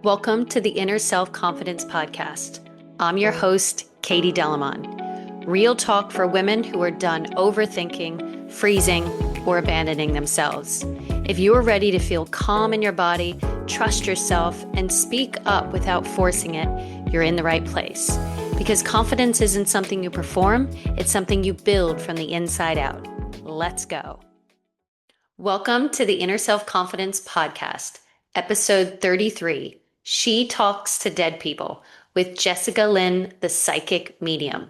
Welcome to the Inner Self-Confidence Podcast. I'm your host, Katie Delamont. Real talk for women who are done overthinking, freezing, or abandoning themselves. If you are ready to feel calm in your body, trust yourself, and speak up without forcing it, you're in the right place. Because confidence isn't something you perform, it's something you build from the inside out. Let's go. Welcome to the Inner Self-Confidence Podcast, episode 33. She Talks to Dead People with Jessica Lynne, the psychic medium.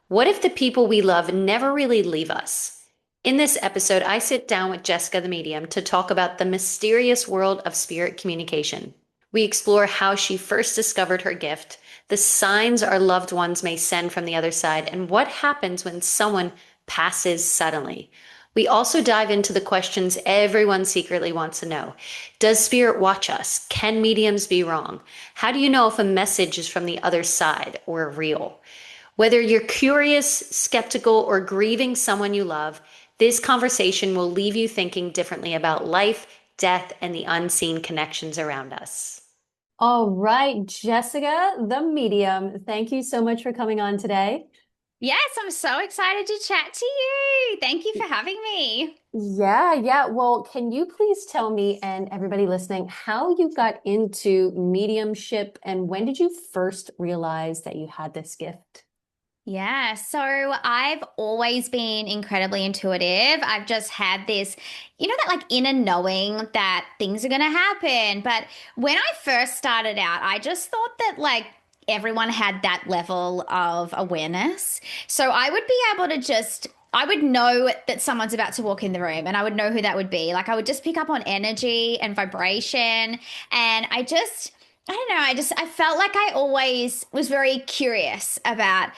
What if the people we love never really leave us? In this episode, I sit down with Jessica the medium to talk about the mysterious world of spirit communication. We explore how she first discovered her gift, the signs our loved ones may send from the other side, and what happens when someone passes suddenly. We also dive into the questions everyone secretly wants to know. Does spirit watch us? Can mediums be wrong? How do you know if a message is from the other side or real? Whether you're curious, skeptical, or grieving someone you love, this conversation will leave you thinking differently about life, death, and the unseen connections around us. All right, Jessica, the medium, thank you so much for coming on today. Yes, I'm so excited to chat to you. Thank you for having me. Yeah. Well, can you please tell me and everybody listening how you got into mediumship and when did you first realize that you had this gift? Yeah, so I've always been incredibly intuitive. I've just had this, that like inner knowing that things are going to happen. But when I first started out, I just thought that like everyone had that level of awareness. So I would be able to I would know that someone's about to walk in the room and I would know who that would be. Like I would just pick up on energy and vibration. And I don't know, I felt like I always was very curious about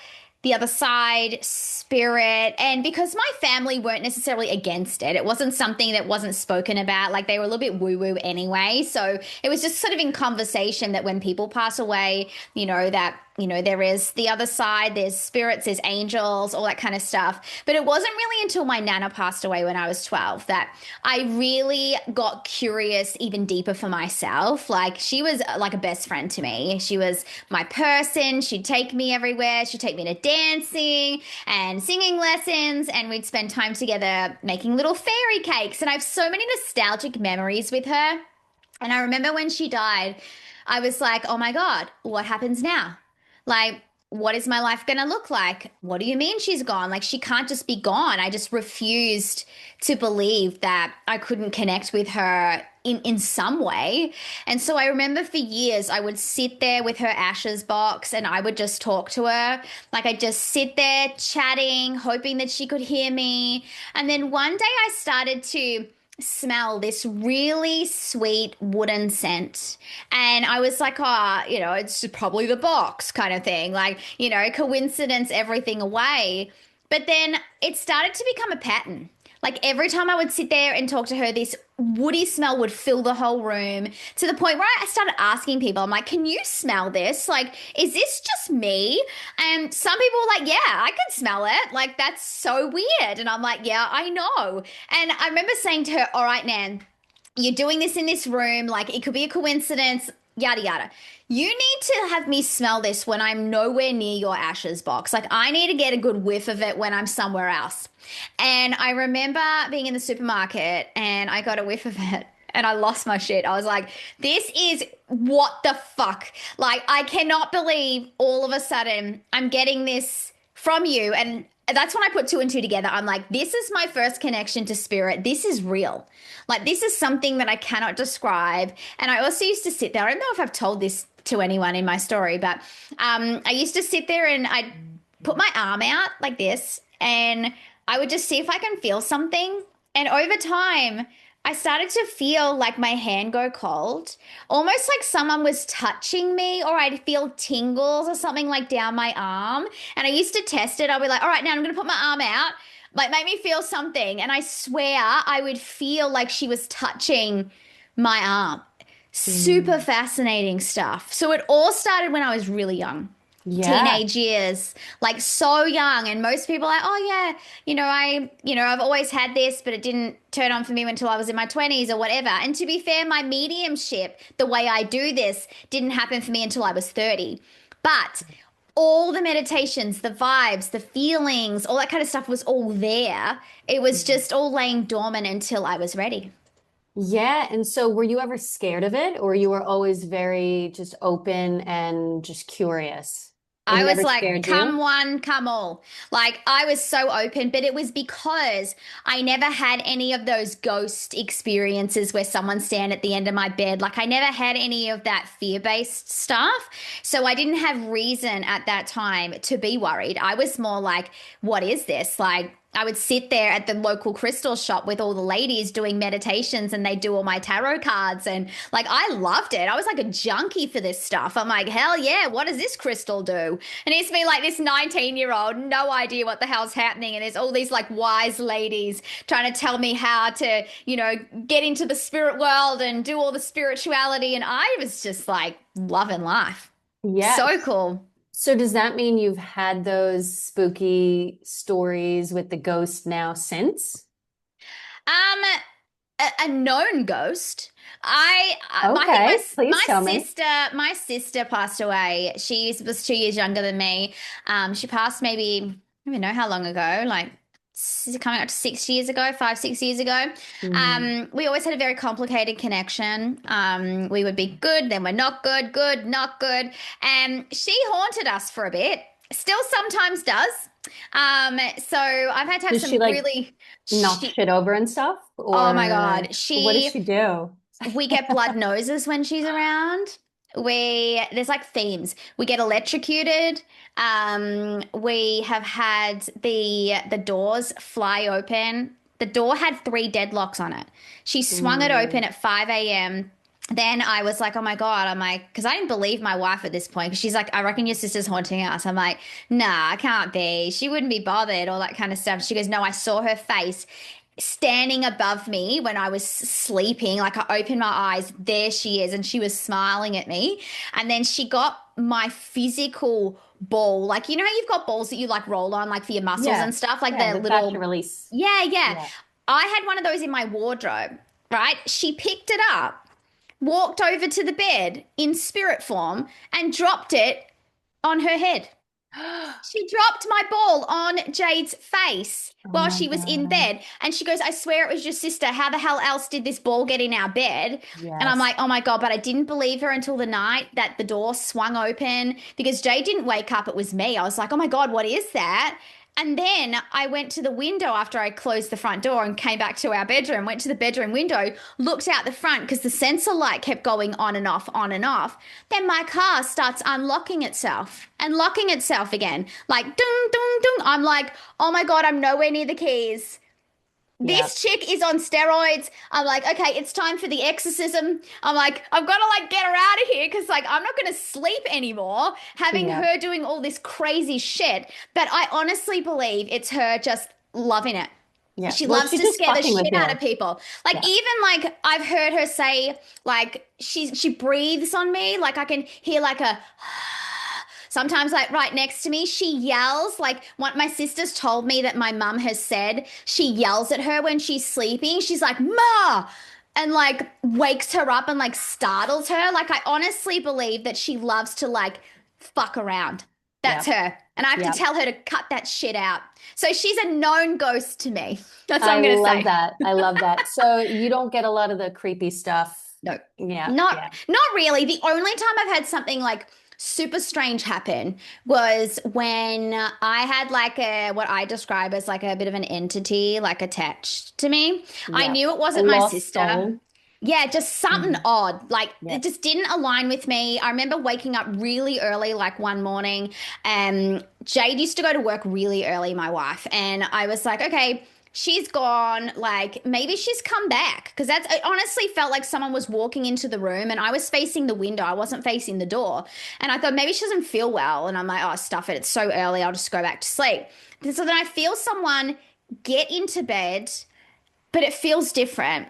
the other side, spirit. And because my family weren't necessarily against it, it wasn't something that wasn't spoken about. Like they were a little bit woo woo anyway. So it was just sort of in conversation that when people pass away, there is the other side, there's spirits, there's angels, all that kind of stuff. But it wasn't really until my nana passed away when I was 12 that I really got curious even deeper for myself. Like she was like a best friend to me. She was my person. She'd take me everywhere. She'd take me to dancing and singing lessons, and we'd spend time together making little fairy cakes. And I have so many nostalgic memories with her. And I remember when she died, I was like, oh my God, what happens now? Like, what is my life going to look like? What do you mean she's gone? Like, she can't just be gone. I just refused to believe that I couldn't connect with her in some way. And so I remember for years, I would sit there with her ashes box and I would just talk to her. Like, I'd just sit there chatting, hoping that she could hear me. And then one day I started to smell this really sweet wooden scent. And I was like, it's probably the box kind of thing. Like, coincidence everything away. But then it started to become a pattern. Like every time I would sit there and talk to her, this woody smell would fill the whole room to the point where I started asking people, I'm like, can you smell this? Like, is this just me? And some people were like, yeah, I can smell it. Like, that's so weird. And I'm like, yeah, I know. And I remember saying to her, all right, Nan, you're doing this in this room. Like, it could be a coincidence, yada, yada. You need to have me smell this when I'm nowhere near your ashes box. Like, I need to get a good whiff of it when I'm somewhere else. And I remember being in the supermarket and I got a whiff of it and I lost my shit. I was like, this is what the fuck? Like, I cannot believe all of a sudden I'm getting this from you. And that's when I put two and two together. I'm like, this is my first connection to spirit. This is real. Like, this is something that I cannot describe. And I also used to sit there. I don't know if I've told this to anyone in my story, but I used to sit there and I'd put my arm out like this and I would just see if I can feel something. And over time, I started to feel like my hand go cold, almost like someone was touching me, or I'd feel tingles or something like down my arm. And I used to test it. I'd be like, all right, now I'm going to put my arm out, like make me feel something. And I swear I would feel like she was touching my arm. Super fascinating stuff. So it all started when I was really young. Yeah. teenage years, like so young. And most people are like, oh yeah, I've always had this, but it didn't turn on for me until I was in my 20s or whatever. And to be fair, my mediumship, the way I do this, didn't happen for me until I was 30. But all the meditations, the vibes, the feelings, all that kind of stuff was all there. It was just all laying dormant until I was ready. Yeah. And so were you ever scared of it, or you were always very just open and just curious? It I was never like, scared come you? one, come all. Like, I was so open, but it was because I never had any of those ghost experiences where someone stand at the end of my bed. Like, I never had any of that fear-based stuff. So I didn't have reason at that time to be worried. I was more like, what is this? Like, I would sit there at the local crystal shop with all the ladies doing meditations and they do all my tarot cards. And like, I loved it. I was like a junkie for this stuff. I'm like, hell yeah, what does this crystal do? And it's me like this 19-year-old, no idea what the hell's happening. And there's all these like wise ladies trying to tell me how to, get into the spirit world and do all the spirituality. And I was just like loving life. So Yes. cool. So does that mean you've had those spooky stories with the ghost now since? Um, a known ghost. I think Okay, please my tell me. sister my sister passed away. She was 2 years younger than me. She passed maybe I don't even know how long ago, like coming up to 6 years ago, 5, 6 years ago. Mhm. We always had a very complicated connection. We would be good, then we're not good, good, not good, and she haunted us for a bit. Still sometimes does. So I've had to have Does she some like really. knock She, shit over and stuff? oh my Or God. what does she do? We get blood noses when she's around. There's like themes. We get electrocuted. We have had the doors fly open. The door had three deadlocks on it. She swung it Mm, open at 5 a.m. Then I was like, oh my God. I'm like, because I didn't believe my wife at this point. Because she's like, I reckon your sister's haunting us. I'm like, nah, can't be. She wouldn't be bothered, all that kind of stuff. She goes, no, I saw her face standing above me when I was sleeping. Like I opened my eyes, there she is, and she was smiling at me. And then she got my physical ball. Like, you know how you've got balls that you like roll on, like for your muscles yeah. and stuff, like Yeah, the the fascia little, release. yeah, yeah. Yeah. I had one of those in my wardrobe, right? She picked it up, walked over to the bed in spirit form, and dropped it on her head. She dropped my ball on Jade's face Oh while my she was in God. bed. And she goes, I swear it was your sister. How the hell else did this ball get in our bed? And I'm Yes. like, oh my God. But I didn't believe her until the night that the door swung open because Jade didn't wake up. It was me. I was like, oh my God, what is that? And then I went to the window after I closed the front door and came back to our bedroom, went to the bedroom window, looked out the front because the sensor light kept going on and off, on and off. Then my car starts unlocking itself and locking itself again, like dung, dung, dung. I'm like, oh my God, I'm nowhere near the keys. Yeah. This chick is on steroids. I'm like, okay, it's time for the exorcism. I'm like, I've got to like get her out of here because like I'm not going to sleep anymore having Yeah. her doing all this crazy shit. But I honestly believe it's her just loving it. Yeah. She Well, loves she's to just scare the fucking with shit out of you. people. Like Yeah. even like I've heard her say like she breathes on me like I can hear like a sometimes like right next to me she yells like what my sister's told me that my mum has said she yells at her when she's sleeping. She's like ma and like wakes her up and like startles her. Like I honestly believe that she loves to like fuck around. That's Yeah. her. And I have to Yeah. tell her to cut that shit out. So she's a known ghost to me. That's what I I'm going to love say. that. I love that. So you don't get a lot of the creepy stuff. No, Yeah. not Yeah. not really. The only time I've had something like super strange happen was when I had like a what I describe as like a bit of an entity like attached to me. I Yeah. knew it A wasn't my lost sister. soul. Yeah, just something Mhm. odd. Like Yeah. it just didn't align with me. I remember waking up really early, like one morning, and Jade used to go to work really early, my wife, and I was like, okay, she's gone. Like maybe she's come back because that's it honestly felt like someone was walking into the room and I was facing the window. I wasn't facing the door. And I thought maybe she doesn't feel well. And I'm like, oh, stuff it. It's so early. I'll just go back to sleep. So then I feel someone get into bed but it feels different.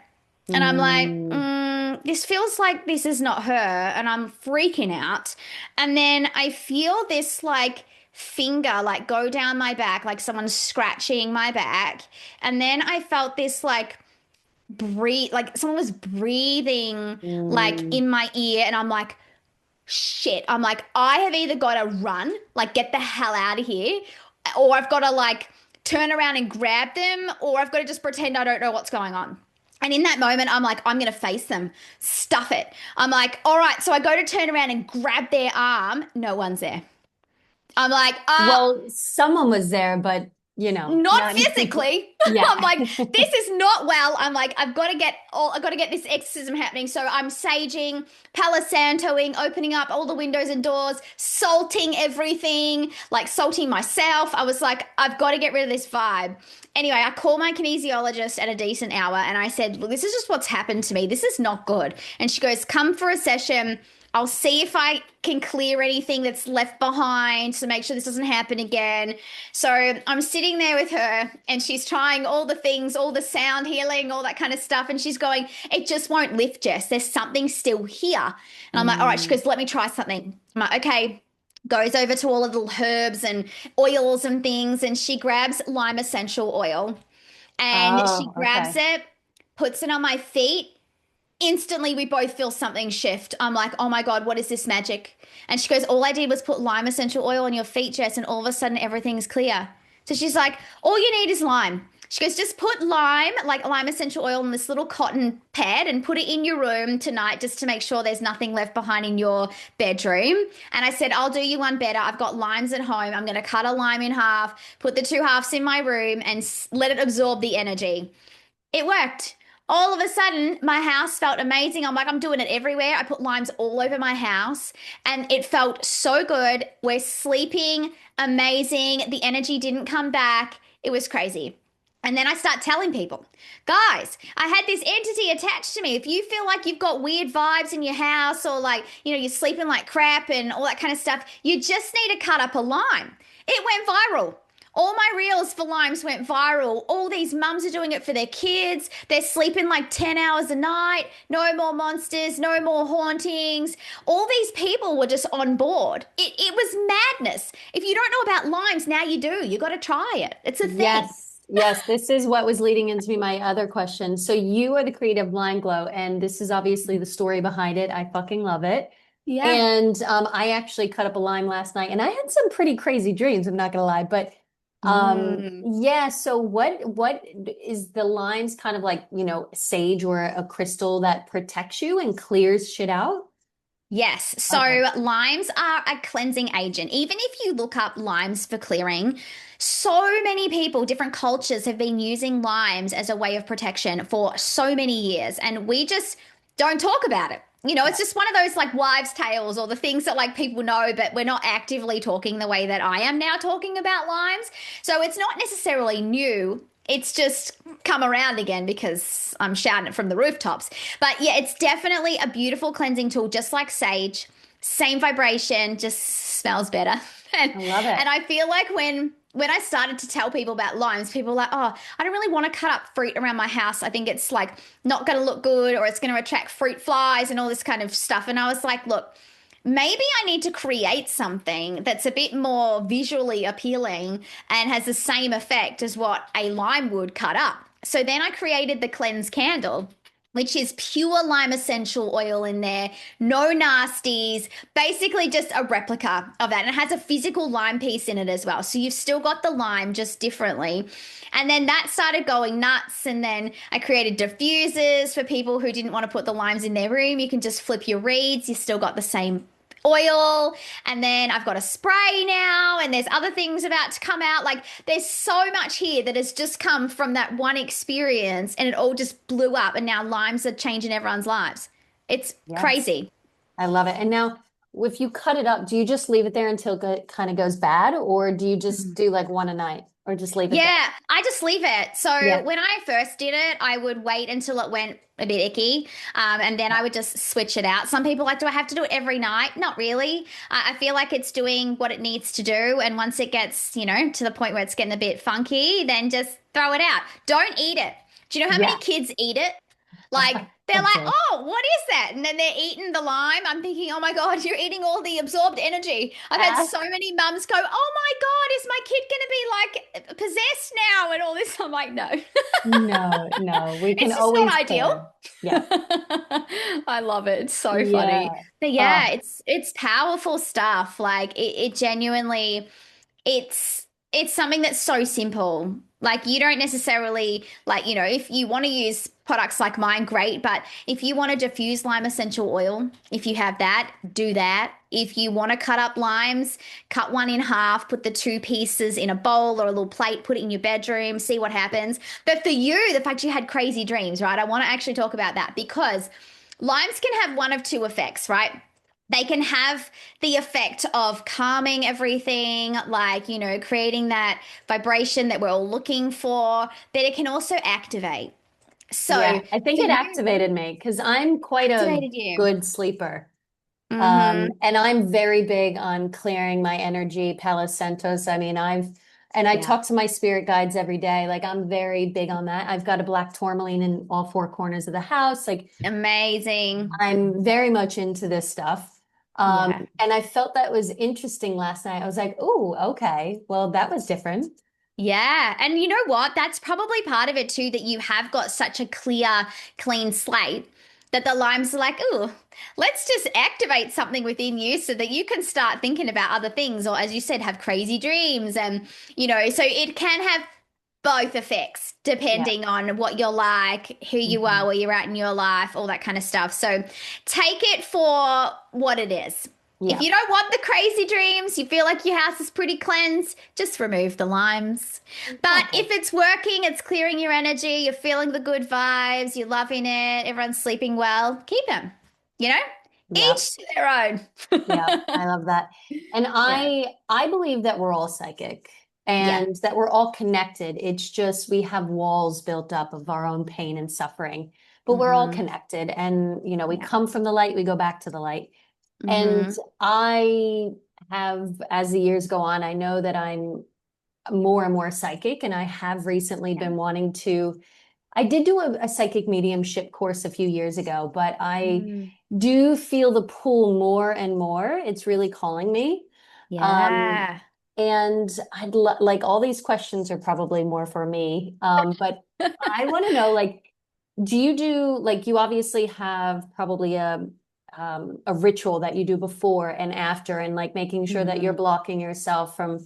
And I'm like, Mm, this feels like this is not her, and I'm freaking out. And then I feel this like finger like go down my back, like someone's scratching my back. And then I felt this like breathe, like someone was breathing like Mm. in my ear, and I'm like, shit. I'm like, I have either got to run, like get the hell out of here, or I've got to like turn around and grab them, or I've got to just pretend I don't know what's going on. And in that moment, I'm like, I'm going to face them. Stuff it. I'm like, all right. So I go to turn around and grab their arm. No one's there. I'm like, Well, someone was there, but not not. physically. Yeah. I'm like, this is not well. I'm like, I've got to get this exorcism happening. So I'm saging, Palo Santoing, opening up all the windows and doors, salting everything, like salting myself. I was like, I've got to get rid of this vibe. Anyway, I call my kinesiologist at a decent hour and I said, look, this is just what's happened to me. This is not good. And she goes, come for a session. I'll see if I can clear anything that's left behind to make sure this doesn't happen again. So I'm sitting there with her and she's trying all the things, all the sound healing, all that kind of stuff. And she's going, it just won't lift, Jess. There's something still here. And I'm like, all right. She goes, let me try something. I'm like, okay. Goes over to all of the herbs and oils and things. And she grabs lime essential oil and she Oh, grabs okay. it, puts it on my feet. Instantly, we both feel something shift. I'm like, oh my God, what is this magic? And she goes, all I did was put lime essential oil on your feet, Jess, and all of a sudden everything's clear. So she's like, all you need is lime. She goes, just put lime, like lime essential oil in this little cotton pad and put it in your room tonight just to make sure there's nothing left behind in your bedroom. And I said, I'll do you one better. I've got limes at home. I'm going to cut a lime in half, put the two halves in my room and let it absorb the energy. It worked. All of a sudden, my house felt amazing. I'm like, I'm doing it everywhere. I put limes all over my house and it felt so good. We're sleeping amazing. The energy didn't come back. It was crazy. And then I start telling people, guys, I had this entity attached to me. If you feel like you've got weird vibes in your house or like, you're sleeping like crap and all that kind of stuff, you just need to cut up a lime. It went viral. All my reels for limes went viral. All these mums are doing it for their kids. They're sleeping like 10 hours a night. No more monsters, no more hauntings. All these people were just on board. It was madness. If you don't know about limes, now you do. You got to try it. It's a thing. Yes. Yes, this is what was leading into my other question. So you are the creative Line Glow, and this is obviously the story behind it. I fucking love it. Yeah. And I actually cut up a lime last night, and I had some pretty crazy dreams, I'm not gonna lie. But Mm. yeah, so what is the limes kind of like, sage or a crystal that protects you and clears shit out? Yes. So Okay. limes are a cleansing agent. Even if you look up limes for clearing, so many people, different cultures have been using limes as a way of protection for so many years. And we just don't talk about it. It's Yeah. just one of those like wives' tales or the things that like people know, but we're not actively talking the way that I am now talking about limes. So it's not necessarily new. It's just come around again because I'm shouting it from the rooftops. But yeah, it's definitely a beautiful cleansing tool, just like sage. Same vibration, just smells better. And I love it. and I feel like when I started to tell people about limes, people were like, oh, I don't really want to cut up fruit around my house. I think it's like not going to look good or it's going to attract fruit flies and all this kind of stuff. And I was like, look, maybe I need to create something that's a bit more visually appealing and has the same effect as what a lime would cut up. So then I created the cleanse candle, which is pure lime essential oil in there, no nasties, basically just a replica of that. And it has a physical lime piece in it as well. So you've still got the lime just differently. And then that started going nuts. And then I created diffusers for people who didn't want to put the limes in their room. You can just flip your reeds. You still got the same oil. And then I've got a spray now, and there's other things about to come out. Like there's so much here that has just come from that one experience, and it all just blew up. And now limes are changing everyone's lives. It's Yes. crazy. I love it. And now, if you cut it up, do you just leave it there until it kind of goes bad, or do you just do like one a night, or just leave it there? Yeah, I just leave it. So Yeah. when I first did it, I would wait until it went a bit icky, and then I would just switch it out. Some people like, do I have to do it every night? Not really. I feel like it's doing what it needs to do, and once it gets, to the point where it's getting a bit funky, then just throw it out. Don't eat it. Do you know how many Yeah. kids eat it? Like they're like, Okay. oh, what is that? And then they're eating the lime. I'm thinking, oh my God, you're eating all the absorbed energy. I've had Ah, so many mums go, oh my God, is my kid going to be like possessed now and all this? I'm like, no, no, no, we can it's just always not ideal. clear. Yeah. I love it. It's so funny. Yeah. But yeah, Oh, it's powerful stuff. Like it genuinely it's it's something that's so simple. Like you don't necessarily like, if you want to use products like mine, great. But if you want to diffuse lime essential oil, if you have that, do that. If you want to cut up limes, cut one in half, put the two pieces in a bowl or a little plate, put it in your bedroom, see what happens. But for you, the fact you had crazy dreams, right? I want to actually talk about that because limes can have one of two effects, right? They can have the effect of calming everything, like, creating that vibration that we're all looking for, but it can also activate. yeah. So I think for it you, activated me because I'm quite a activated you. good sleeper. Mm-hmm. And I'm very big on clearing my energy, Palo Santos. I mean, I Yeah. talk to my spirit guides every day. Like I'm very big on that. I've got a black tourmaline in all four corners of the house. Like Amazing. I'm very much into this stuff. Yeah. And I felt that was interesting last night. I was like, oh, okay. Well, that was different. Yeah. And you know what? That's probably part of it too, that you have got such a clear, clean slate that the limes are like, ooh, let's just activate something within you so that you can start thinking about other things. Or as you said, have crazy dreams. And, so it can have both effects Yeah. depending on what you're like, who you are, Mhm. where you're at in your life, all that kind of stuff. So take it for what it is. If Yeah. you don't want the crazy dreams, you feel like your house is pretty cleansed, just remove the limes. But Exactly. if it's working, it's clearing your energy, you're feeling the good vibes, you're loving it, everyone's sleeping well, keep them. You know, Yeah. each to their Yeah, own. I love that. And Yeah. I believe that we're all psychic Yeah. and that we're all connected. It's just we have walls built up of our own pain and suffering, but we're all Mm-hmm. connected and we Yeah. come from the light, we go back to the light. And Mm-hmm. I have, as the years go on, I know that I'm more and more psychic, and I have recently Yeah. been wanting to I did do a psychic mediumship course a few years ago, but I Mm. do feel the pull more and more. It's really calling me. Um, Yeah. and like all these questions are probably more for me. But I want to know, like, do you do like you obviously have probably a ritual that you do before and after, and like making sure that you're Mm-hmm. blocking yourself from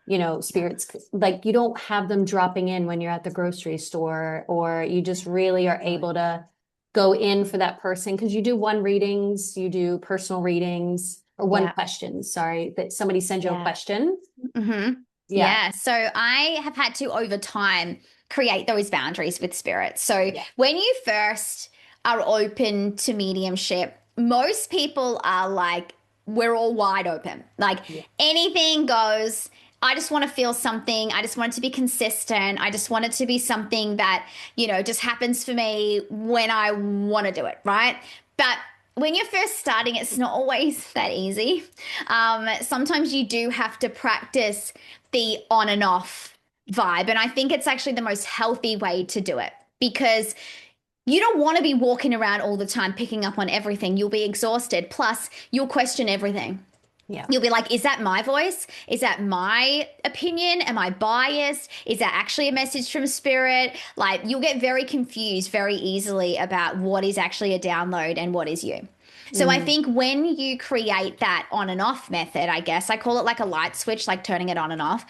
Yeah. spirits, like you don't have them dropping in when you're at the grocery store, or you just really are able Totally. to go in for that person because you do one readings, you do personal readings or one Yeah. questions, sorry, that somebody sends you a Yeah. question. Hmm. Yeah. Yeah. So I have had to, over time, create those boundaries with spirit. So Yeah. when you first are open to mediumship, most people are like, we're all wide open. Like Yeah. anything goes. I just want to feel something. I just want it to be consistent. I just want it to be something that, just happens for me when I want to do it. Right. But when you're first starting, it's not always that easy. Sometimes you do have to practice the on and off vibe. And I think it's actually the most healthy way to do it because you don't want to be walking around all the time picking up on everything. You'll be exhausted. Plus, you'll question everything. Yeah. You'll be like, is that my voice? Is that my opinion? Am I biased? Is that actually a message from spirit? Like, you'll get very confused very easily about what is actually a download and what is you. So I Mm. think when you create that on and off method, I guess I call it like a light switch, like turning it on and off.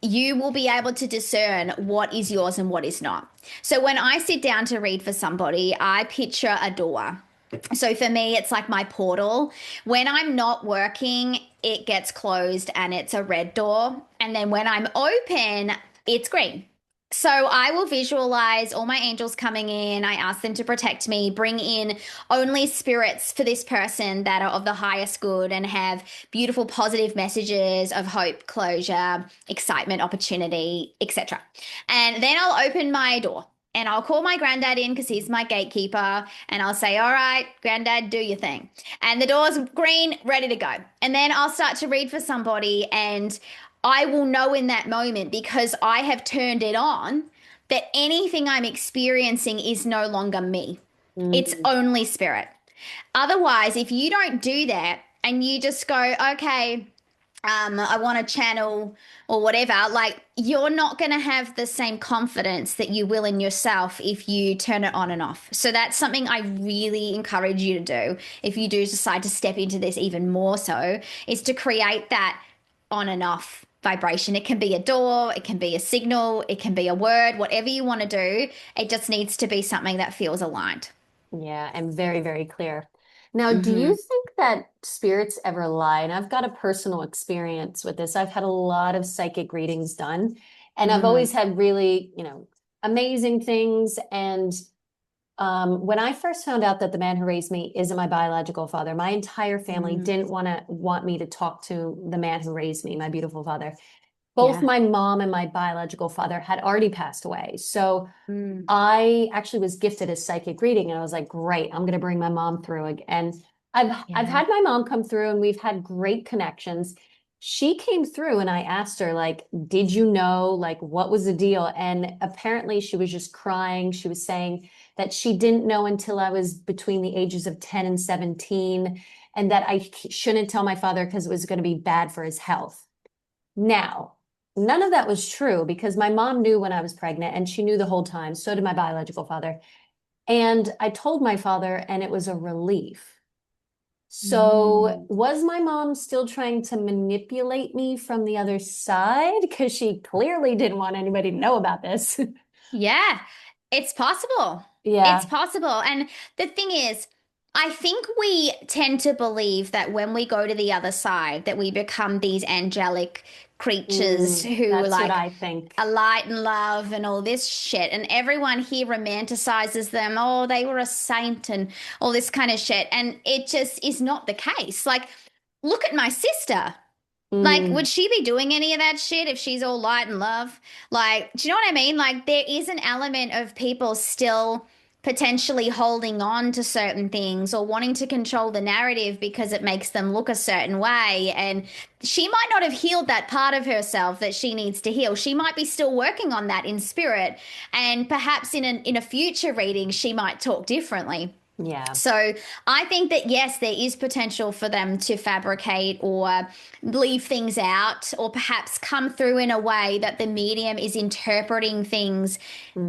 You will be able to discern what is yours and what is not. So when I sit down to read for somebody, I picture a door. So for me, it's like my portal. When I'm not working, it gets closed and it's a red door. And then when I'm open, it's green. So I will visualize all my angels coming in. I ask them to protect me, bring in only spirits for this person that are of the highest good and have beautiful positive messages of hope, closure, excitement, opportunity, etc. And then I'll open my door and I'll call my granddad in because he's my gatekeeper. And I'll say, all right, granddad, do your thing. And the door's green, ready to go. And then I'll start to read for somebody. And I will know in that moment because I have turned it on that anything I'm experiencing is no longer me. It's Mm, only spirit. Otherwise, if you don't do that and you just go, okay, I want to channel or whatever, like you're not going to have the same confidence that you will in yourself if you turn it on and off. So that's something I really encourage you to do if you do decide to step into this even more so, is to create that on and off vibration. It can be a door, it can be a signal, it can be a word, whatever you want to do. It just needs to be something that feels aligned. yeah, and very, very clear. Now, do you Hmm. think that spirits ever lie? And I've got a personal experience with this. I've had a lot of psychic readings done, and I've always Hmm. had really, amazing things. And when I first found out that the man who raised me isn't my biological father, my entire family Hmm. didn't want me to talk to the man who raised me, my beautiful father. Both Yeah. my mom and my biological father had already passed away. So Mm. I actually was gifted a psychic reading and I was like, great, I'm going to bring my mom through again. And I've Yeah. had my mom come through and we've had great connections. She came through and I asked her like, did you know like what was the deal? And apparently she was just crying. She was saying that she didn't know until I was between the ages of 10 and 17 and that I shouldn't tell my father because it was going to be bad for his health. Now, none of that was true because my mom knew when I was pregnant and she knew the whole time. So did my biological father. And I told my father, and it was a relief. So, Mm. was my mom still trying to manipulate me from the other side? Because she clearly didn't want anybody to know about this. Yeah, it's possible. It's Yeah. possible. And the thing is, I think we tend to believe that when we go to the other side, that we become these angelic creatures who That's what like I think. are light and love and all this shit. And everyone here romanticizes them. Oh, they were a saint and all this kind of shit. And it just is not the case. Like, look at my sister. Like, would Mm, she be doing any of that shit if she's all light and love? Like, do you know what I mean? Like, there is an element of people still potentially holding on to certain things or wanting to control the narrative because it makes them look a certain way. And she might not have healed that part of herself that she needs to heal. She might be still working on that in spirit. And perhaps in a future reading, she might talk differently. yeah. So I think that yes, there is potential for them to fabricate or leave things out, or perhaps come through in a way that the medium is interpreting things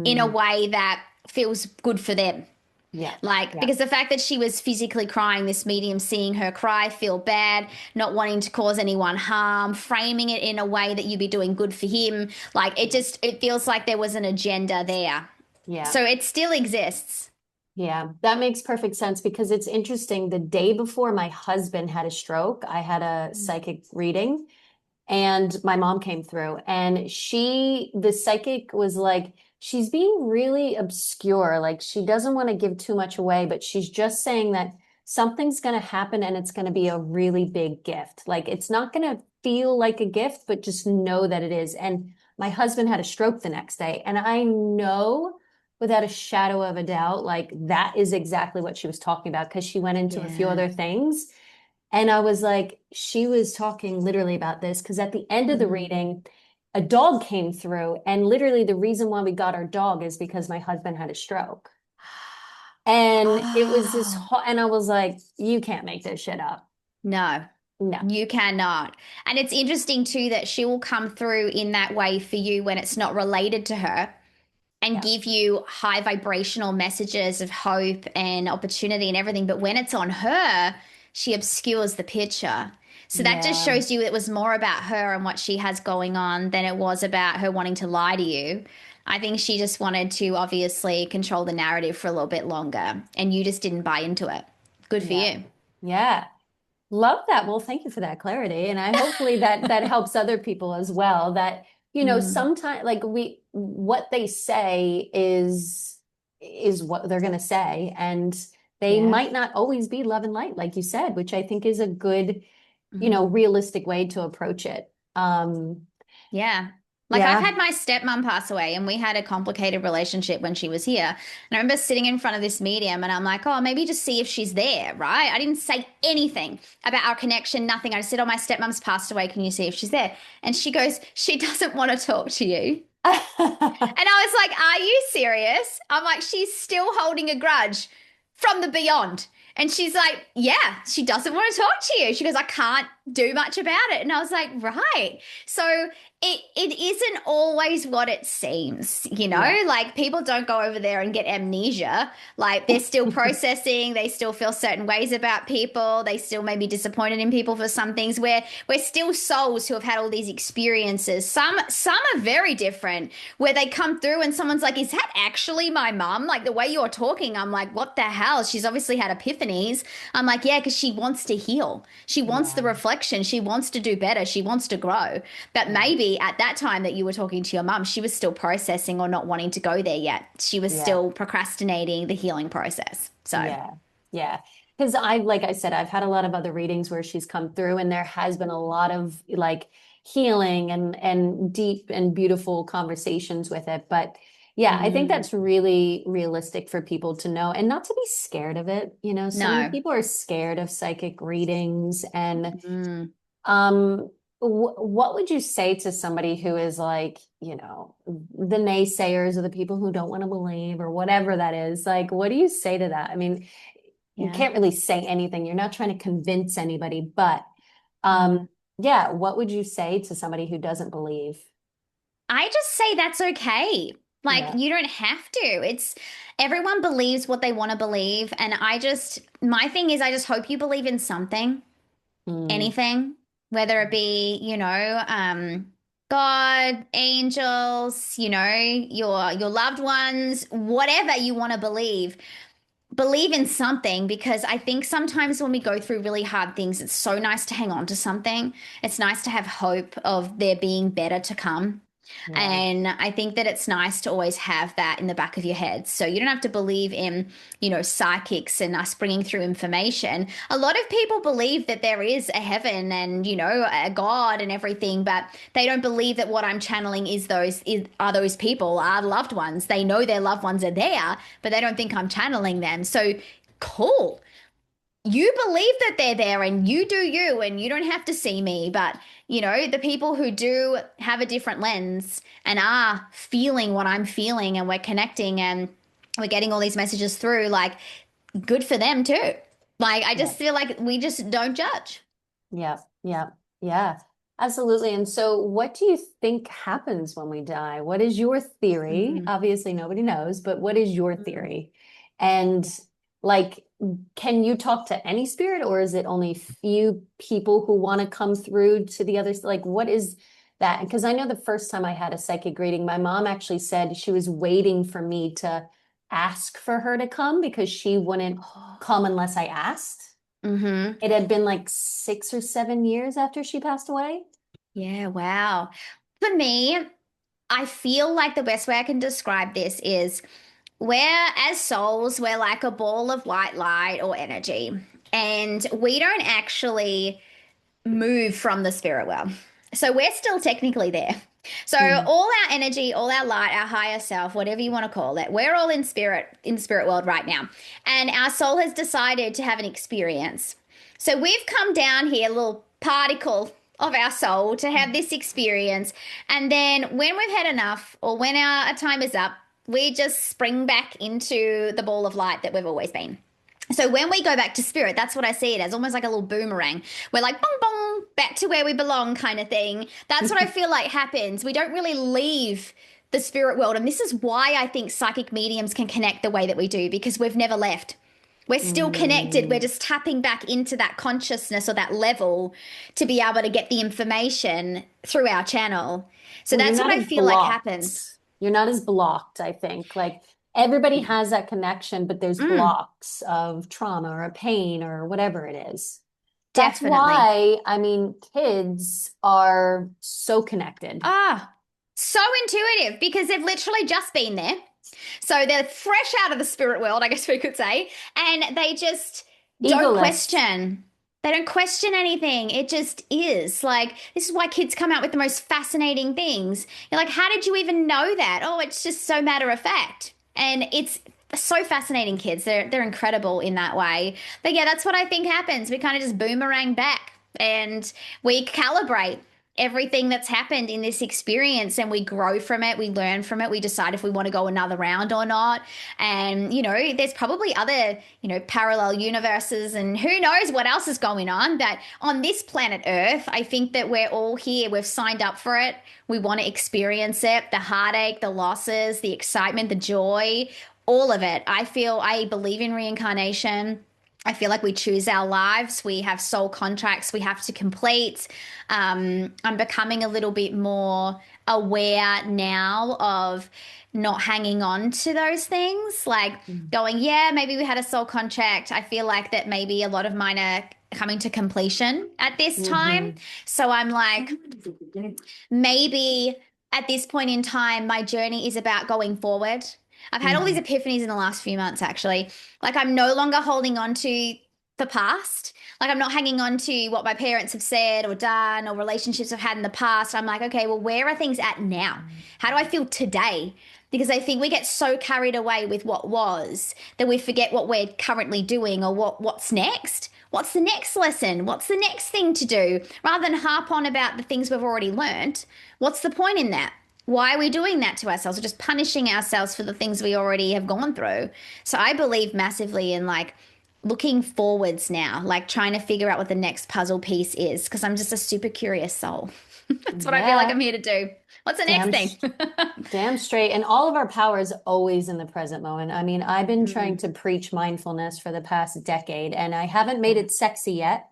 in a Mm, way that feels good for them. yeah. Like, Yeah. because the fact that she was physically crying, this medium seeing her cry, feel bad, not wanting to cause anyone harm, framing it in a way that you'd be doing good for him. Like, it feels like there was an agenda there. Yeah. So it still exists. Yeah, that makes perfect sense because it's interesting. The day before my husband had a stroke, I had a psychic reading and my mom came through and the psychic was like, she's being really obscure. Like she doesn't want to give too much away, but she's just saying that something's going to happen and it's going to be a really big gift. Like it's not going to feel like a gift, but just know that it is. And my husband had a stroke the next day. And I know without a shadow of a doubt, like that is exactly what she was talking about because she went into a few Yeah. other things. And I was like, she was talking literally about this because at the end of the Mm. reading, a dog came through. And literally, the reason why we got our dog is because my husband had a stroke. And it was Oh, and I was like, you can't make this shit up. no, No. you cannot. And it's interesting too that she will come through in that way for you when it's not related to her and Yeah. give you high vibrational messages of hope and opportunity and everything. But when it's on her, she obscures the picture. So that just Yeah. shows you it was more about her and what she has going on than it was about her wanting to lie to you. I think she just wanted to obviously control the narrative for a little bit longer, and you just didn't buy into it. Good for Yeah. you. Yeah. Love that. Well, thank you for that clarity. And I hopefully that helps other people as well. That, Mm, sometimes like what they say is what they're gonna say. And they yeah. might not always be love and light, like you said, which I think is a good, Mm. realistic way to approach it. Yeah. Like I've Yeah. had my stepmom pass away and we had a complicated relationship when she was here. And I remember sitting in front of this medium and I'm like, oh, maybe just see if she's there, right? I didn't say anything about our connection, nothing. I just said, oh, my stepmom's passed away. Can you see if she's there? And she goes, she doesn't want to talk to you. And I was like, are you serious? I'm like, she's still holding a grudge from the beyond. And she's like, yeah, she doesn't want to talk to you. She goes, I can't do much about it. And I was like, right. So it isn't always what it seems, you know? Yeah. Like people don't go over there and get amnesia. Like they're still processing, they still feel certain ways about people, they still may be disappointed in people for some things. We're still souls who have had all these experiences. Some are very different, where they come through and someone's like, is that actually my mum? Like the way you're talking, I'm like, what the hell? She's obviously had epiphanies. I'm like, yeah, because she wants to heal. She wants the Yeah. reflection. She wants to do better. She wants to grow. But Yeah. maybe at that time that you were talking to your mum, she was still processing or not wanting to go there yet. She was Yeah. still procrastinating the healing process. So, Yeah. Yeah. Because like I said, I've had a lot of other readings where she's come through and there has been a lot of like healing and deep and beautiful conversations with it. But yeah, I think mm, that's really realistic for people to know and not to be scared of it. You know, some no. people are scared of psychic readings and Mm. um what would you say to somebody who is like, the naysayers or the people who don't want to believe or whatever that is? Like, what do you say to that? I mean, you Yeah. can't really say anything. You're not trying to convince anybody, but Mm. yeah, what would you say to somebody who doesn't believe? I just say that's okay. Like, Yeah. you don't have to. It's everyone believes what they want to believe. And my thing is, I just hope you believe in something, Mm, anything, whether it be, God, angels, your loved ones, whatever you want to believe in something, because I think sometimes when we go through really hard things, it's so nice to hang on to something. It's nice to have hope of there being better to come. yeah. And I think that it's nice to always have that in the back of your head. So you don't have to believe in, psychics and us bringing through information. A lot of people believe that there is a heaven and, a God and everything, but they don't believe that what I'm channeling are those people, are loved ones. They know their loved ones are there, but they don't think I'm channeling them. So cool, you believe that they're there and you do you and you don't have to see me. But the people who do have a different lens and are feeling what I'm feeling, and we're connecting and we're getting all these messages through, like, good for them too. Like, I Yeah. just feel like we just don't judge. Yeah. Yeah. Yeah. Absolutely. And so what do you think happens when we die? What is your theory? Mm, Obviously, nobody knows, but what is your mm, theory? And yeah. like, can you talk to any spirit or is it only few people who want to come through to the others? Like, what is that? Because I know the first time I had a psychic reading, my mom actually said she was waiting for me to ask for her to come because she wouldn't Oh, come unless I asked. mm-hmm. It had been like 6 or 7 years after she passed away. Yeah, wow. For me, I feel like the best way I can describe this is, as souls, we're like a ball of white light or energy, and we don't actually move from the spirit world. So we're still technically there. So Mm, all our energy, all our light, our higher self, whatever you want to call it, we're all in the spirit world right now. And our soul has decided to have an experience. So we've come down here, a little particle of our soul, to have this experience. And then when we've had enough, or when our time is up, we just spring back into the ball of light that we've always been. So when we go back to spirit, that's what I see it as, almost like a little boomerang. We're like, bong, bong, back to where we belong, kind of thing. That's what I feel like happens. We don't really leave the spirit world. And this is why I think psychic mediums can connect the way that we do, because we've never left. We're still connected. We're mm. just tapping back into that consciousness or that level to be able to get the information through our channel. So Well, you're that's what not I as feel like happens. blocked. You're not as blocked, I think. Like everybody has that connection, but there's Mm, blocks of trauma or a pain or whatever it is. That's definitely. why, I mean, kids are so connected. Ah, so intuitive, because they've literally just been there. So they're fresh out of the spirit world, I guess we could say, and they just don't Egoless. question. They don't question anything. It just is. Like, this is why kids come out with the most fascinating things. You're like, how did you even know that? Oh, it's just so matter of fact. And it's so fascinating, kids. They're incredible in that way. But yeah, that's what I think happens. We kind of just boomerang back and we calibrate. everything that's happened in this experience, and we grow from it, we learn from it, we decide if we want to go another round or not. And, there's probably other, parallel universes, and who knows what else is going on. But on this planet Earth, I think that we're all here, we've signed up for it. We want to experience it, the heartache, the losses, the excitement, the joy, all of it. I believe in reincarnation. I feel like we choose our lives. We have soul contracts we have to complete. I'm becoming a little bit more aware now of not hanging on to those things, like going, yeah, maybe we had a soul contract. I feel like that maybe a lot of mine are coming to completion at this time. So I'm like, maybe at this point in time, my journey is about going forward. I've had all these epiphanies in the last few months, actually. Like, I'm no longer holding on to the past. Like, I'm not hanging on to what my parents have said or done or relationships I've had in the past. I'm like, okay, well, where are things at now? How do I feel today? Because I think we get so carried away with what was that we forget what we're currently doing, or what's next. What's the next lesson? What's the next thing to do? Rather than harp on about the things we've already learned, what's the point in that? Why are we doing that to ourselves? We're just punishing ourselves for the things we already have gone through. So I believe massively in like looking forwards now, like trying to figure out what the next puzzle piece is, because I'm just a super curious soul. That's what I feel like Yeah, I'm here to do. What's the next damn, thing? damn straight. And all of our power is always in the present moment. I mean, I've been trying Mm, to preach mindfulness for the past decade, and I haven't made it sexy yet,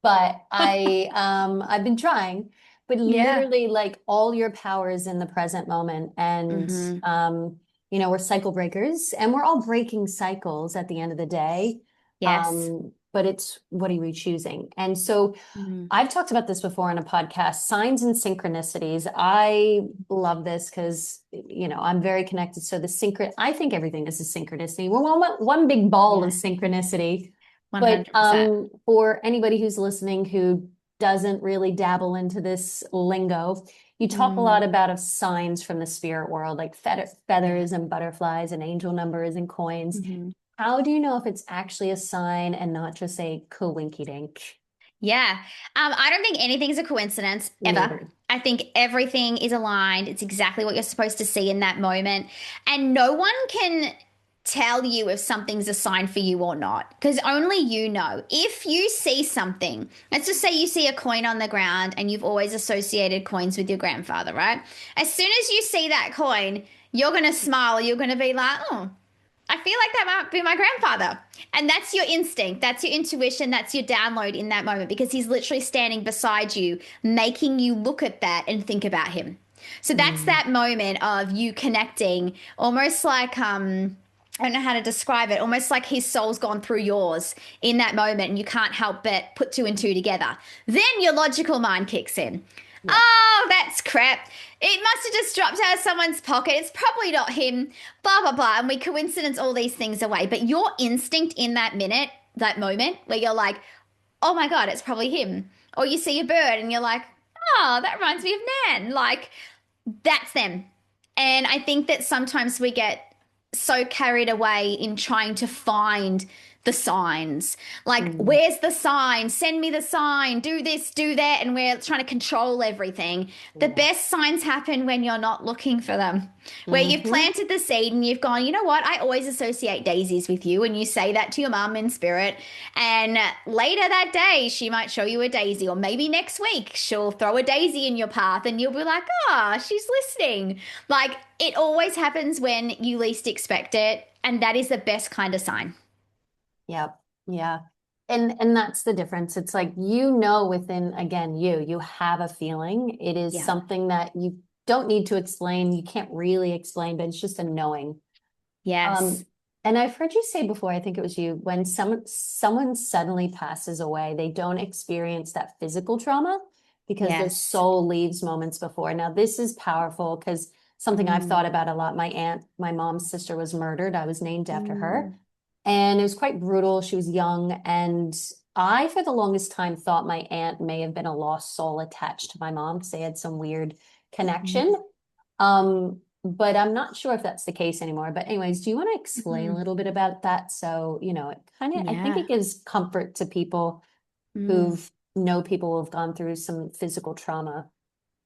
but I've been trying. But yeah. literally, like, all your power is in the present moment. And Hmm. we're cycle breakers, and we're all breaking cycles at the end of the day. Yes. But it's, what are we choosing? And so Mm. I've talked about this before in a podcast, signs and synchronicities. I love this because, I'm very connected. So I think everything is a synchronicity. We're one big ball of Yeah. synchronicity. But 100%. for anybody who's listening who doesn't really dabble into this lingo, you talk a lot Mm. about of signs from the spirit world, like Yeah. feathers and butterflies and angel numbers and coins. Hmm. How do you know if it's actually a sign and not just a coinky dink? Yeah. I don't think anything's a coincidence Me ever. either. I think everything is aligned. It's exactly what you're supposed to see in that moment. And no one can tell you if something's a sign for you or not, because only you know. If you see something, let's just say you see a coin on the ground and you've always associated coins with your grandfather, right? As soon as you see that coin, you're going to smile. You're going to be like, oh, I feel like that might be my grandfather. And that's your instinct, that's your intuition, that's your download in that moment, because he's literally standing beside you, making you look at that and think about him. So that's Mm. that moment of you connecting, almost like I don't know how to describe it, almost like his soul's gone through yours in that moment, and you can't help but put two and two together. Then your logical mind kicks in. Yeah. Oh, that's crap. It must have just dropped out of someone's pocket. It's probably not him. Blah, blah, blah. And we coincidence all these things away. But your instinct in that minute, that moment where you're like, oh my God, it's probably him. Or you see a bird and you're like, oh, that reminds me of Nan. Like, that's them. And I think that sometimes we get so carried away in trying to find the signs. Like, Mm. where's the sign? Send me the sign. Do this, do that. And we're trying to control everything. The Yeah. best signs happen when you're not looking for them, where you've Hmm. planted the seed and you've gone, you know what? I always associate daisies with you. And you say that to your mum in spirit. And later that day, she might show you a daisy. Or maybe next week, she'll throw a daisy in your path and you'll be like, ah, oh, she's listening. Like, it always happens when you least expect it. And that is the best kind of sign. Yep. Yeah. And that's the difference. It's like, within, again, you have a feeling. It is Yeah. something that you don't need to explain. You can't really explain, but it's just a knowing. Yes. Um, and I've heard you say before, I think it was you, when someone suddenly passes away, they don't experience that physical trauma because their Yes. soul leaves moments before. Now, this is powerful because something I've Mm. thought about a lot. My aunt, my mom's sister, was murdered. I was named after her. Mm. And it was quite brutal. She was young. And I, for the longest time, thought my aunt may have been a lost soul attached to my mom because they had some weird connection. Mm. But I'm not sure if that's the case anymore. But anyways, do you want to explain a Mm. little bit about that? So, it kind of, I think Yeah. it gives comfort to people Mm. who've know people who've gone through some physical trauma.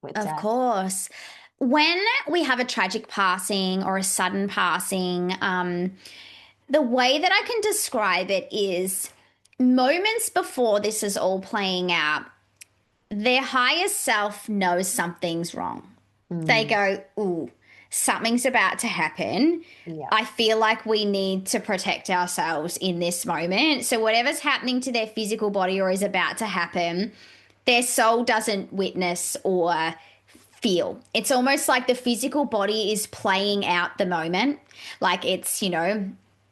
with Of death? course. When we have a tragic passing or a sudden passing, the way that I can describe it is moments before this is all playing out, their higher self knows something's wrong. They Mm, go, ooh, something's about to happen. yeah. I feel like we need to protect ourselves in this moment. So, whatever's happening to their physical body or is about to happen, their soul doesn't witness or feel. It's almost like the physical body is playing out the moment, like it's,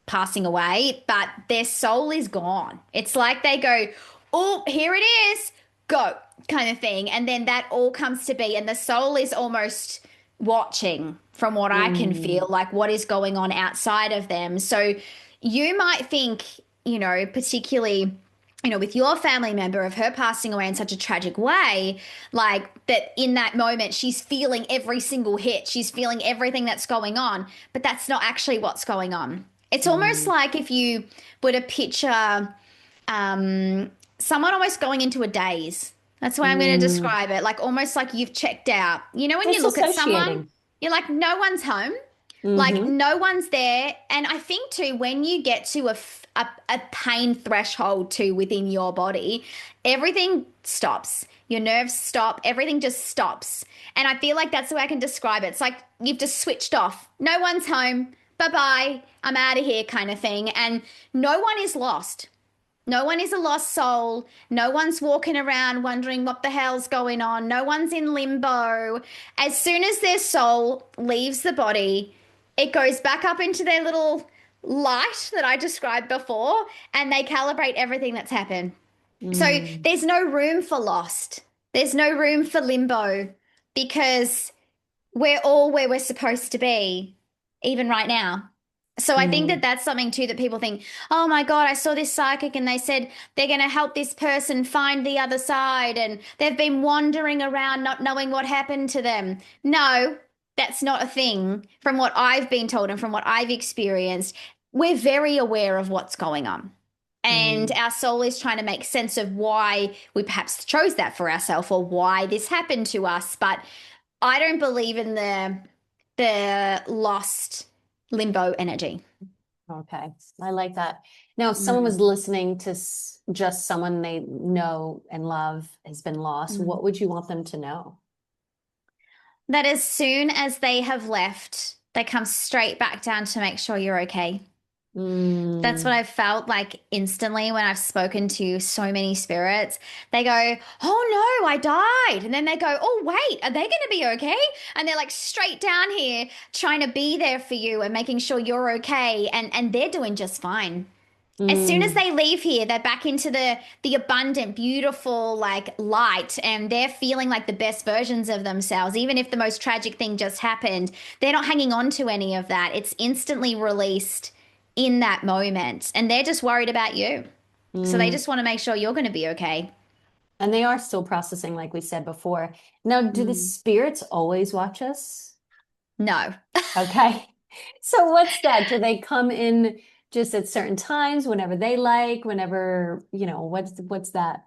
passing away, but their soul is gone. It's like they go, oh, here it is, go, kind of thing. And then that all comes to be, and the soul is almost watching from what I can feel, Mm, like what is going on outside of them. So you might think, particularly with your family member of her passing away in such a tragic way, like that in that moment, she's feeling every single hit. She's feeling everything that's going on, but that's not actually what's going on. It's almost mm, like if you were to picture someone almost going into a daze. That's why I'm going to mm. describe it. Like almost like you've checked out. When you look at someone, Disassociating. you're like, no one's home. Like Mm-hmm. no one's there. And I think too, when you get to a pain threshold too within your body, everything stops. Your nerves stop. Everything just stops. And I feel like that's the way I can describe it. It's like you've just switched off. No one's home. Bye bye. I'm out of here, kind of thing. And no one is lost. No one is a lost soul. No one's walking around wondering what the hell's going on. No one's in limbo. As soon as their soul leaves the body, it goes back up into their little light that I described before, and they calibrate everything that's happened. So Mm, there's no room for lost. There's no room for limbo because we're all where we're supposed to be, even right now. So I think that mm, that's something too that people think, oh my God, I saw this psychic and they said they're going to help this person find the other side and they've been wandering around not knowing what happened to them. No, that's not a thing. From what I've been told and from what I've experienced, we're very aware of what's going on. And mm. our soul is trying to make sense of why we perhaps chose that for ourselves or why this happened to us. But I don't believe in the lost limbo energy. Okay. I like that. Now, if someone was Mm. listening to just someone they know and love has been lost, Mm. what would you want them to know? That as soon as they have left, they come straight back down to make sure you're okay. That's what Mm, I've felt like instantly when I've spoken to so many spirits. They go, oh no, I died. And then they go, oh wait, are they going to be okay? And they're like straight down here trying to be there for you and making sure you're okay. And they're doing just fine. As soon as mm, they leave here, they're back into the abundant, beautiful like light, and they're feeling like the best versions of themselves. Even if the most tragic thing just happened, they're not hanging on to any of that. It's instantly released in that moment, and they're just worried about you. So they mm. just want to make sure you're going to be okay. And they are still processing, like we said before. Now, do the Mm. spirits always watch us? No. Okay. So what's that? Do they come in just at certain times, whenever they like, whenever, what's that?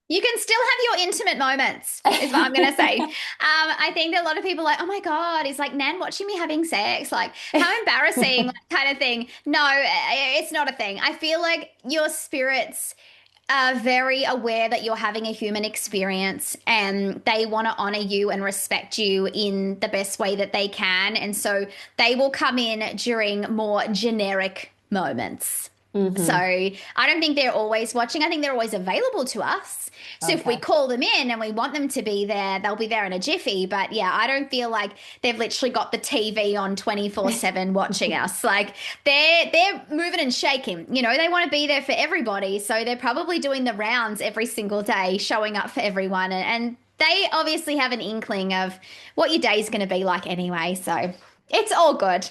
You can still have your intimate moments, is what I'm going to say. I think that a lot of people are like, oh my God, it's like Nan watching me having sex. Like, how embarrassing, like, kind of thing. No, it's not a thing. I feel like your spirits are very aware that you're having a human experience and they want to honor you and respect you in the best way that they can. And so they will come in during more generic moments. So Hmm. I don't think they're always watching. I think they're always available to us. So if we Okay. call them in and we want them to be there, they'll be there in a jiffy. But yeah, I don't feel like they've literally got the TV on 24/7 watching us. Like they're moving and shaking. They want to be there for everybody. So they're probably doing the rounds every single day, showing up for everyone. And they obviously have an inkling of what your day is going to be like anyway. So it's all good.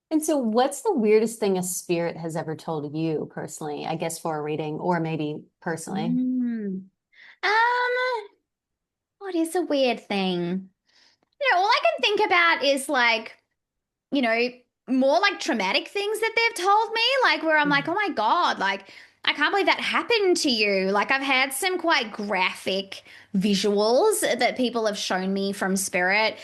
And so, what's the weirdest thing a spirit has ever told you personally? I guess for a reading, or maybe personally. Mm. Um, what is a weird thing? All I can think about is like, you know, more like traumatic things that they've told me, like where I'm like, oh my God, like I can't believe that happened to you. Like, I've had some quite graphic visuals that people have shown me from spirit.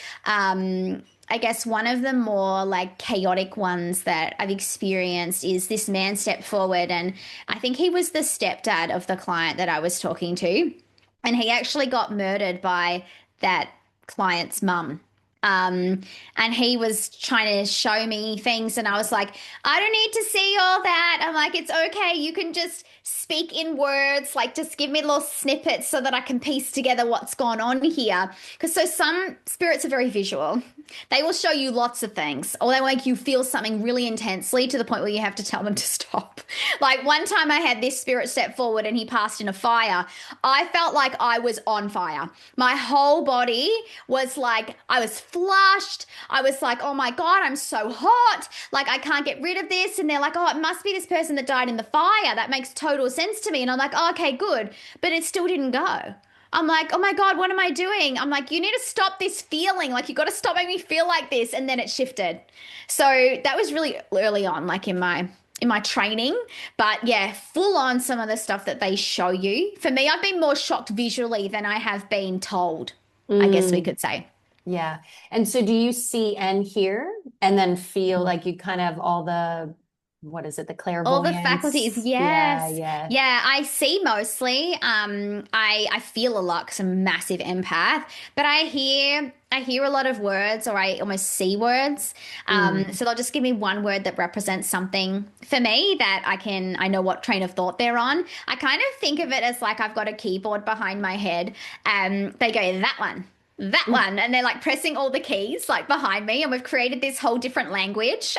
I guess one of the more like chaotic ones that I've experienced is this man stepped forward, and I think he was the stepdad of the client that I was talking to. And he actually got murdered by that client's mum. Um, and he was trying to show me things, and I was like, I don't need to see all that. I'm like, it's okay. You can just speak in words, like just give me little snippets so that I can piece together what's gone on here. Because so some spirits are very visual. They will show you lots of things, or they make you feel something really intensely to the point where you have to tell them to stop. Like one time I had this spirit step forward and he passed in a fire. I felt like I was on fire. My whole body was like, I was flushed. I was like, oh my God, I'm so hot. Like I can't get rid of this. And they're like, oh, it must be this person that died in the fire. That makes total sense to me. And I'm like, oh, okay, good. But it still didn't go. I'm like, oh my God, what am I doing? I'm like, you need to stop this feeling. Like, you got to stop making me feel like this. And then it shifted. So that was really early on, like in my training. But yeah, full on some of the stuff that they show you. For me, I've been more shocked visually than I have been told, I guess we Mm, could say. yeah. And so do you see and hear and then feel like you kind of all the, what is it, the All the faculties, clairvoyance? Yeah, yes. yeah. Yeah, I see mostly. I feel a lot because I'm a massive empath, but I hear a lot of words, or I almost see words. Mm. So they'll just give me one word that represents something for me that I know what train of thought they're on. I kind of think of it as like I've got a keyboard behind my head and they go, that one, and they're like pressing all the keys like behind me, and we've created this whole different language.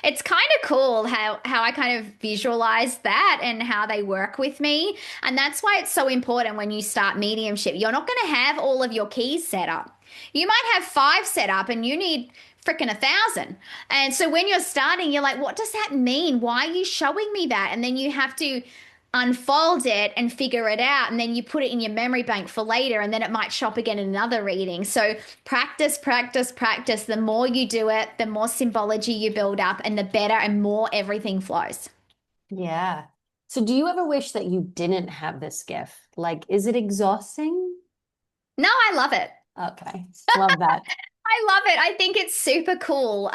It's kind of cool how I kind of visualize that and how they work with me, and that's why it's so important when you start mediumship. You're not going to have all of your keys set up. You might have five set up, and you need freaking 1,000. And so when you're starting, you're like, what does that mean? Why are you showing me that? And then you have to unfold it and figure it out, and then you put it in your memory bank for later, and then it might show up again in another reading. So practice, practice, practice. The more you do it, the more symbology you build up, and the better and more everything flows. Yeah. So do you ever wish that you didn't have this gift? Like, is it exhausting? No, I love it. Okay. Love that. I love it. I think it's super cool.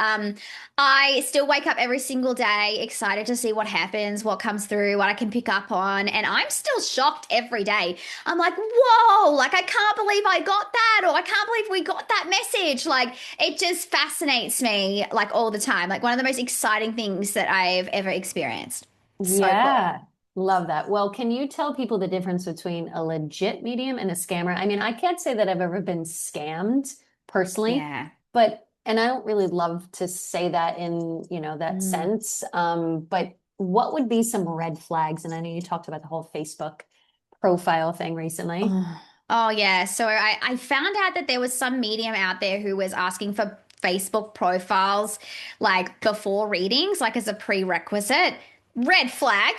I still wake up every single day excited to see what happens, what comes through, what I can pick up on. And I'm still shocked every day. I'm like, whoa, like I can't believe I got that, or I can't believe we got that message. Like it just fascinates me like all the time. Like one of the most exciting things that I've ever experienced. So cool. Yeah. Love that. Well, can you tell people the difference between a legit medium and a scammer? I mean, I can't say that I've ever been scammed personally, Yeah. but and I don't really love to say that in, that Mm. sense. But what would be some red flags? And I know you talked about the whole Facebook profile thing recently. Oh, oh yeah. So I found out that there was some medium out there who was asking for Facebook profiles like before readings, like as a prerequisite. Red flag.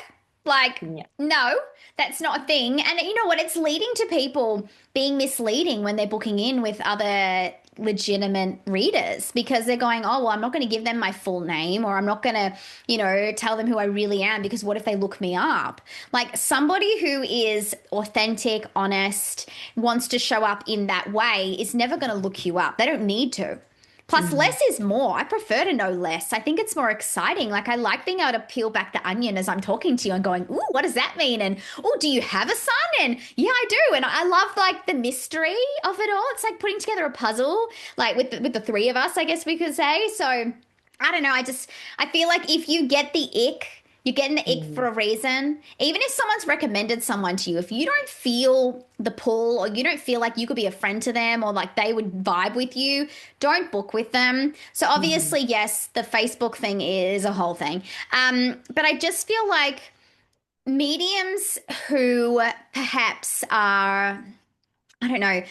Like, Yeah. no, that's not a thing. And you know what? It's leading to people being misleading when they're booking in with other legitimate readers because they're going, oh, well, I'm not going to give them my full name, or I'm not going to, tell them who I really am because what if they look me up? Like somebody who is authentic, honest, wants to show up in that way is never going to look you up. They don't need to. Plus, Mhm. less is more. I prefer to know less. I think it's more exciting. Like, I like being able to peel back the onion as I'm talking to you and going, ooh, what does that mean? And, oh, do you have a son? And yeah, I do. And I love like the mystery of it all. It's like putting together a puzzle, like with the three of us, I guess we could say. So I don't know. I feel like if you get the ick, you're getting the ick for Mm. a reason. Even if someone's recommended someone to you, if you don't feel the pull, or you don't feel like you could be a friend to them, or like they would vibe with you, don't book with them. So Mhm. obviously, yes, the Facebook thing is a whole thing. But I just feel like mediums who perhaps are, I don't know,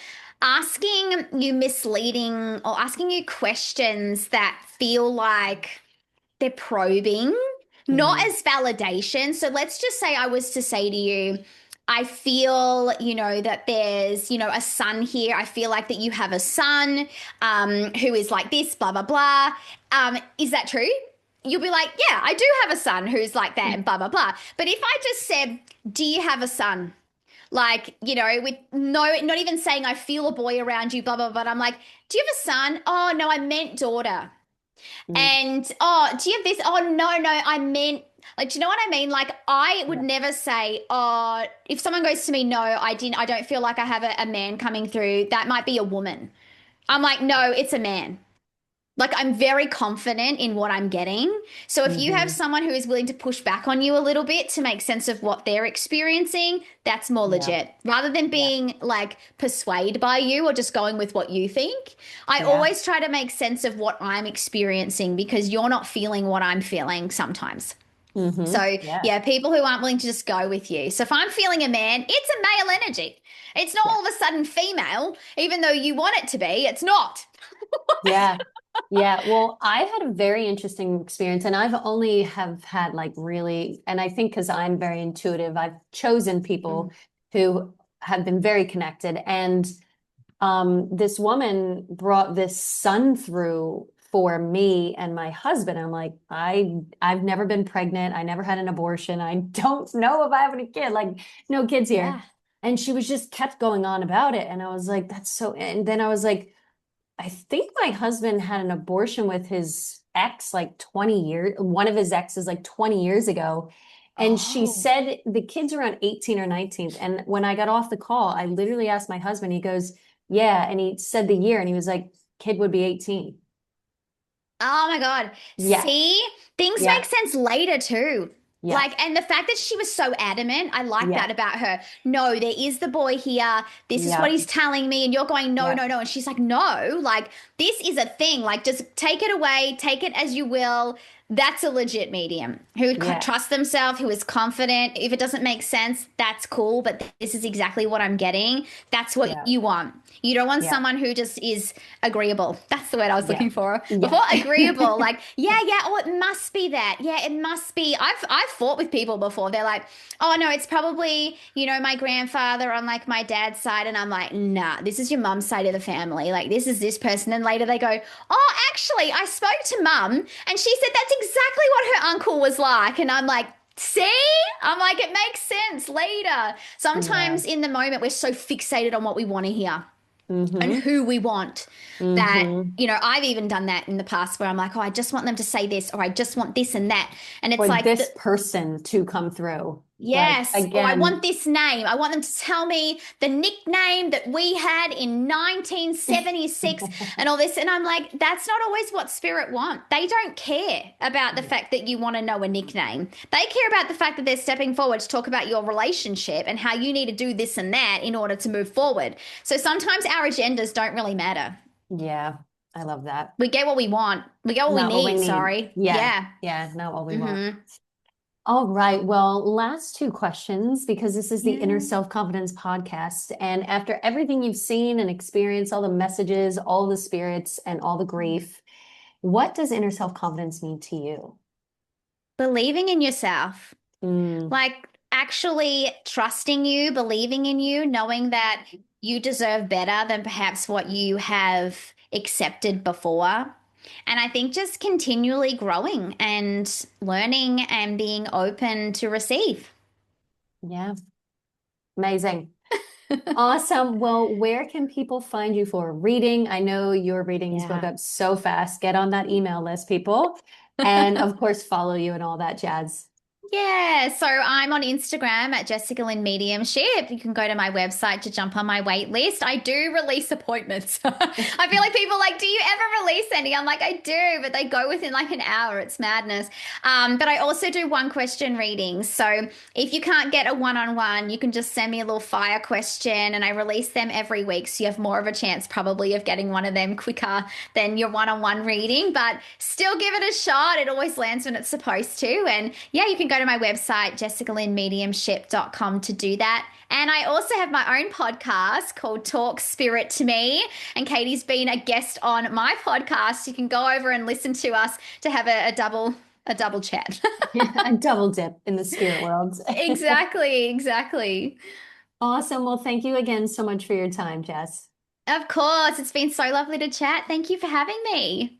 asking you misleading or asking you questions that feel like they're probing, not Mhm. as validation. So let's just say I was to say to you, I feel, that there's, a son here. I feel like that you have a son who is like this, blah, blah, blah. Is that true? you'll be like, yeah, I do have a son who's like that and blah, blah, blah. But if I just said, do you have a son? Like, with no, not even saying I feel a boy around you, blah, blah, blah. I'm like, do you have a son? Oh, no, I meant daughter. Mm, And, oh, do you have this? Oh, no, no, I meant, like, do you know what I mean? Like, I would yeah. never say, oh, if someone goes to me, no, I don't feel like I have a man coming through. That might be a woman. I'm like, no, it's a man. Like, I'm very confident in what I'm getting. So if you have Hmm. someone who is willing to push back on you a little bit to make sense of what they're experiencing, that's more Yeah. legit. Rather than Yeah. being like persuaded by you or just going with what you think, I Yeah. always try to make sense of what I'm experiencing because you're not feeling what I'm feeling sometimes. Hmm. So, Yeah. yeah, people who aren't willing to just go with you. So, if I'm feeling a man, it's a male energy. It's not Yeah. all of a sudden female, even though you want it to be. It's not. Yeah. Yeah. Well, I've had a very interesting experience and I've only have had like really, and I think because I'm very intuitive, I've chosen people who have been very connected. And this woman brought this son through for me and my husband. I'm like, I've never been pregnant. I never had an abortion. I don't know if I have any kid, like no kids Yeah. here. And she was just kept going on about it. And I was like, that's so, and then I was like, I think my husband had an abortion with his ex like 20 years, one of his exes like 20 years ago. And she Oh. said the kids are around 18 or 19. And when I got off the call, I literally asked my husband, he goes, yeah. And he said the year and he was like, kid would be 18. Oh my God. Yeah. See, things make Yeah. sense later too. Yeah. Like, and the fact that she was so adamant, I like Yeah. that about her. No, there is the boy here. This is what Yeah. he's telling me. And you're going, no, Yeah. no, no. And she's like, no, like, this is a thing. Like, just take it away, take it as you will. That's a legit medium who Yeah. trusts themselves, who is confident. If it doesn't make sense, that's cool. But this is exactly what I'm getting. That's what Yeah. you want. You don't want Yeah. someone who just is agreeable. That's the word I was Yeah. looking for Yeah. before. Agreeable, like yeah, yeah. Oh, it must be that. Yeah, it must be. I've fought with people before. They're like, oh no, it's probably my grandfather on like my dad's side, and I'm like, nah, this is your mum's side of the family. Like this is this person. And later they go, oh, actually, I spoke to mum, and she said that's exactly what her uncle was like, and I'm like. See? I'm like, it makes sense later. Yeah. Sometimes in the moment, we're so fixated on what we want to hear and Mm-hmm. who we want that Mm-hmm. I've even done that in the past where I'm like, oh, I just want them to say this or I just want this and that, and it's For like this person to come through. Like yes, or I want again, this name, I want them to tell me the nickname that we had in 1976 and all this, and I'm like, that's not always what spirit want. They don't care about the fact that you want to know a nickname. They care about the fact that they're stepping forward to talk about your relationship and how you need to do this and that in order to move forward. So sometimes our agendas don't really matter. yeah, I love that. We get what we want. We get what we Not what we need. need. Sorry. Yeah. Yeah. Yeah. Not what we want. Mm-hmm. All right. Well, last two questions because this is the Inner Yeah. Self-Confidence podcast. And after everything you've seen and experienced, all the messages, all the spirits, and all the grief, what does inner self-confidence mean to you? Believing in yourself, Mm, like actually trusting you, believing in you, knowing that you deserve better than perhaps what you have accepted before. And I think just continually growing and learning and being open to receive. yeah. Amazing. Awesome. Well, where can people find you for reading? I know your readings book Yeah. up so fast. Get on that email list, people. And of course, follow you and all that jazz. Yeah, so I'm on Instagram at Jessica Lynne Mediumship. You can go to my website to jump on my wait list. I do release appointments. I feel like people are like, do you ever release any? I'm like, I do, but they go within like an hour. It's madness. But I also do one question readings. So if you can't get a one-on-one, you can just send me a little fire question and I release them every week. So you have more of a chance probably of getting one of them quicker than your one-on-one reading, but still give it a shot. It always lands when it's supposed to. And yeah, you can go to my website, jessicalynnemediumship.com to do that. And I also have my own podcast called Talk Spirit to Me. And Katie's been a guest on my podcast. You can go over and listen to us to have a double chat. A double dip in the spirit world. Exactly, exactly. Awesome. Well, thank you again so much for your time, Jess. Of course, it's been so lovely to chat. Thank you for having me.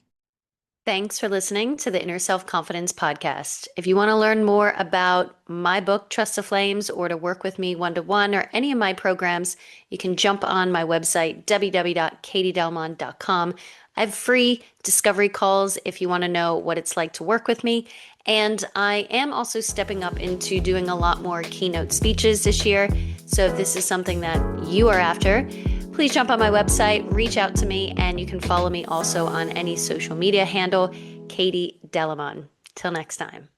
Thanks for listening to the Inner Self Confidence Podcast. If you want to learn more about my book, Trust the Flames, or to work with me one-to-one or any of my programs, you can jump on my website, www.katiedelmon.com. I have free discovery calls if you want to know what it's like to work with me. And I am also stepping up into doing a lot more keynote speeches this year. So if this is something that you are after, please jump on my website, reach out to me, and you can follow me also on any social media handle, Katie Delamon. Till next time.